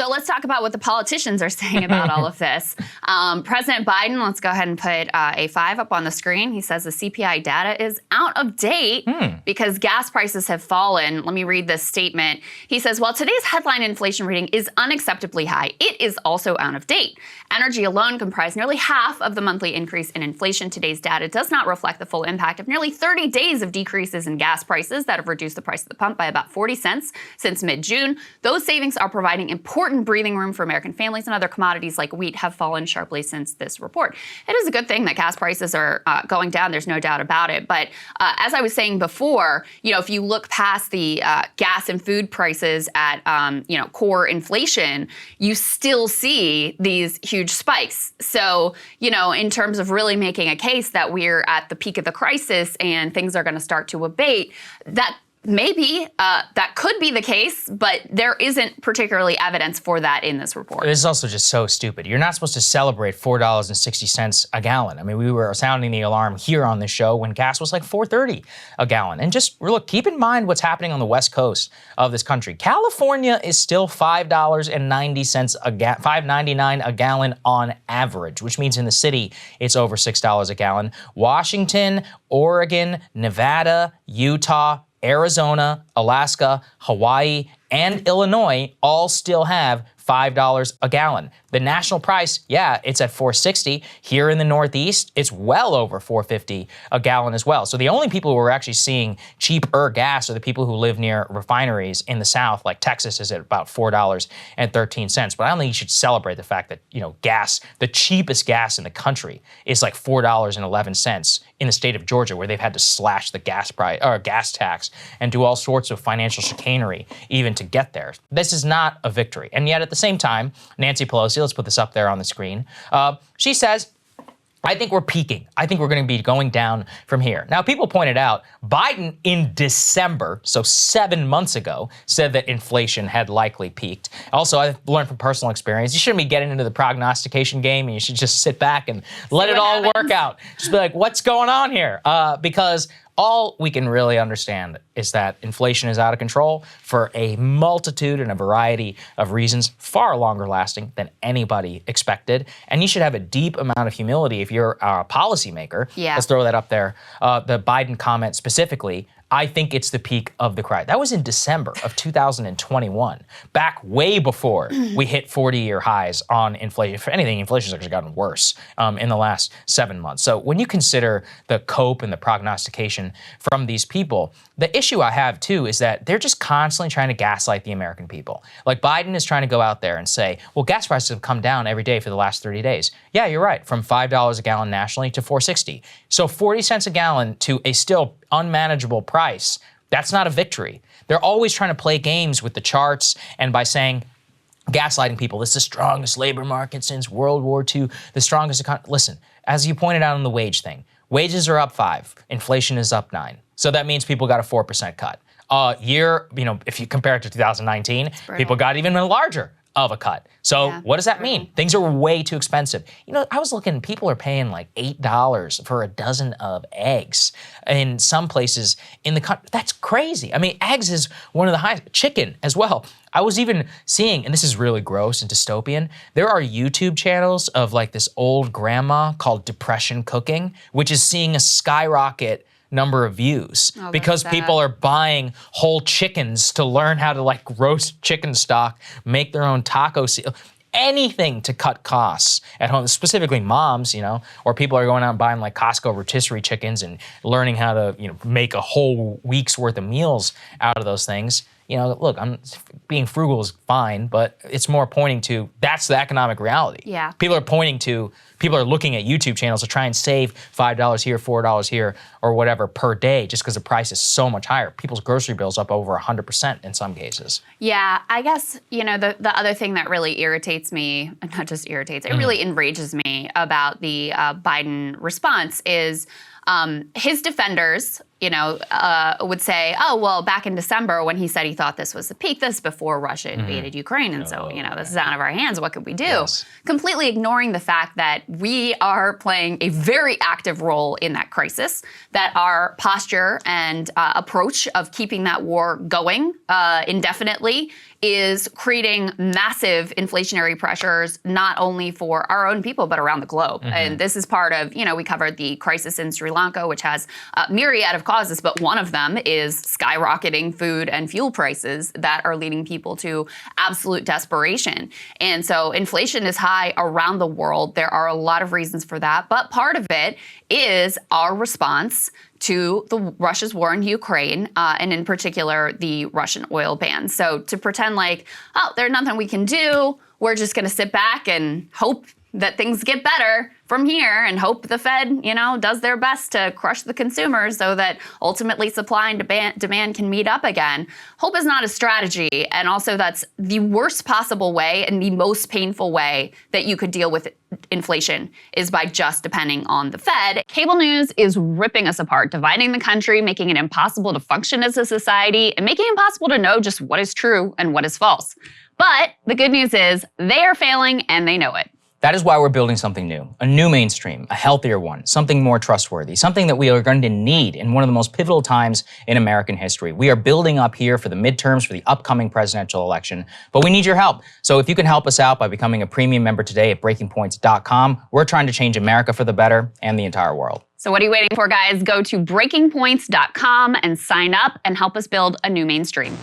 So let's talk about what the politicians are saying about all of this. President Biden, let's go ahead and put A5 up on the screen. He says the CPI data is out of date because gas prices have fallen. Let me read this statement. He says, while today's headline inflation reading is unacceptably high, it is also out of date. Energy alone comprised nearly half of the monthly increase in inflation. Today's data does not reflect the full impact of nearly 30 days of decreases in gas prices that have reduced the price of the pump by about 40 cents since mid-June. Those savings are providing important breathing room for American families, and other commodities like wheat have fallen sharply since this report. It is a good thing that gas prices are going down. There's no doubt about it. But as I was saying before, if you look past the gas and food prices at core inflation, you still see these huge spikes. So, in terms of really making a case that we're at the peak of the crisis and things are going to start to abate, that maybe that could be the case, but there isn't particularly evidence for that in this report. This is also just so stupid. You're not supposed to celebrate $4.60 a gallon. I mean, we were sounding the alarm here on the show when gas was like $4.30 a gallon. And just look, keep in mind what's happening on the west coast of this country. California is still $5.90 $5.99 a gallon on average, which means in the city it's over $6 a gallon. Washington, Oregon, Nevada, Utah, Arizona, Alaska, Hawaii, and Illinois all still have $5 a gallon. The national price, it's at $4.60. Here in the Northeast, it's well over $4.50 a gallon as well. So the only people who are actually seeing cheaper gas are the people who live near refineries in the South, like Texas is at about $4.13. But I don't think you should celebrate the fact that, gas, the cheapest gas in the country is like $4.11 in the state of Georgia, where they've had to slash the gas price or gas tax and do all sorts of financial chicanery even to get there. This is not a victory. And yet at the same time, Nancy Pelosi, let's put this up there on the screen, she says, I think we're peaking. I think we're going to be going down from here. Now, people pointed out Biden in December, so 7 months ago, said that inflation had likely peaked. Also, I've learned from personal experience, you shouldn't be getting into the prognostication game, and you should just sit back and let it all work out. Just be like, what's going on here? Because all we can really understand is that inflation is out of control for a multitude and a variety of reasons, far longer lasting than anybody expected. And you should have a deep amount of humility if you're a policymaker. Yeah. Let's throw that up there. The Biden comment specifically, I think it's the peak of the crisis. That was in December of 2021, back way before we hit 40-year highs on inflation. If anything, inflation's actually gotten worse in the last 7 months. So when you consider the cope and the prognostication from these people, the issue I have too is that they're just constantly trying to gaslight the American people. Like Biden is trying to go out there and say, well, gas prices have come down every day for the last 30 days. Yeah, you're right, from $5 a gallon nationally to $4.60. So 40 cents a gallon to a still unmanageable price. That's not a victory. They're always trying to play games with the charts and by saying, gaslighting people, this is the strongest labor market since World War II, the strongest economy. Listen, as you pointed out on the wage thing, wages are up 5, inflation is up 9. So that means people got a 4% cut. If you compare it to 2019, people got even larger of a cut. So what does that mean? Things are way too expensive. I was looking, people are paying like $8 for a dozen of eggs in some places in the country. That's crazy. I mean, eggs is one of the highest, chicken as well. I was even seeing, and this is really gross and dystopian, there are YouTube channels of like this old grandma called Depression Cooking, which is seeing a skyrocket number of views because people are buying whole chickens to learn how to like roast chicken stock, make their own tacos, anything to cut costs at home, specifically moms, or people are going out and buying like Costco rotisserie chickens and learning how to, make a whole week's worth of meals out of those things. Look, being frugal is fine, but it's more pointing to that's the economic reality. Yeah. People are looking at YouTube channels to try and save $5 here, $4 here, or whatever per day just because the price is so much higher. People's grocery bills up over 100% in some cases. Yeah, I guess, the other thing that really irritates me, not just irritates, it really enrages me about the Biden response is his defenders, would say, oh, well, back in December when he said he thought this was the peak, this before Russia invaded Ukraine. And so, this is out of our hands. What could we do? Yes. Completely ignoring the fact that we are playing a very active role in that crisis, that our posture and approach of keeping that war going indefinitely is creating massive inflationary pressures, not only for our own people, but around the globe. And this is part of, we covered the crisis in Sri Lanka, which has a myriad of causes, but one of them is skyrocketing food and fuel prices that are leading people to absolute desperation. And so inflation is high around the world. There are a lot of reasons for that, but part of it is our response to Russia's war in Ukraine, and in particular, the Russian oil ban. So to pretend like, oh, there's nothing we can do, we're just going to sit back and hope that things get better from here and hope the Fed, does their best to crush the consumers so that ultimately supply and demand can meet up again. Hope is not a strategy. And also that's the worst possible way and the most painful way that you could deal with inflation is by just depending on the Fed. Cable news is ripping us apart, dividing the country, making it impossible to function as a society, and making it impossible to know just what is true and what is false. But the good news is they are failing and they know it. That is why we're building something new, a new mainstream, a healthier one, something more trustworthy, something that we are going to need in one of the most pivotal times in American history. We are building up here for the midterms, for the upcoming presidential election, but we need your help. So if you can help us out by becoming a premium member today at breakingpoints.com, we're trying to change America for the better and the entire world. So what are you waiting for, guys? Go to breakingpoints.com and sign up and help us build a new mainstream.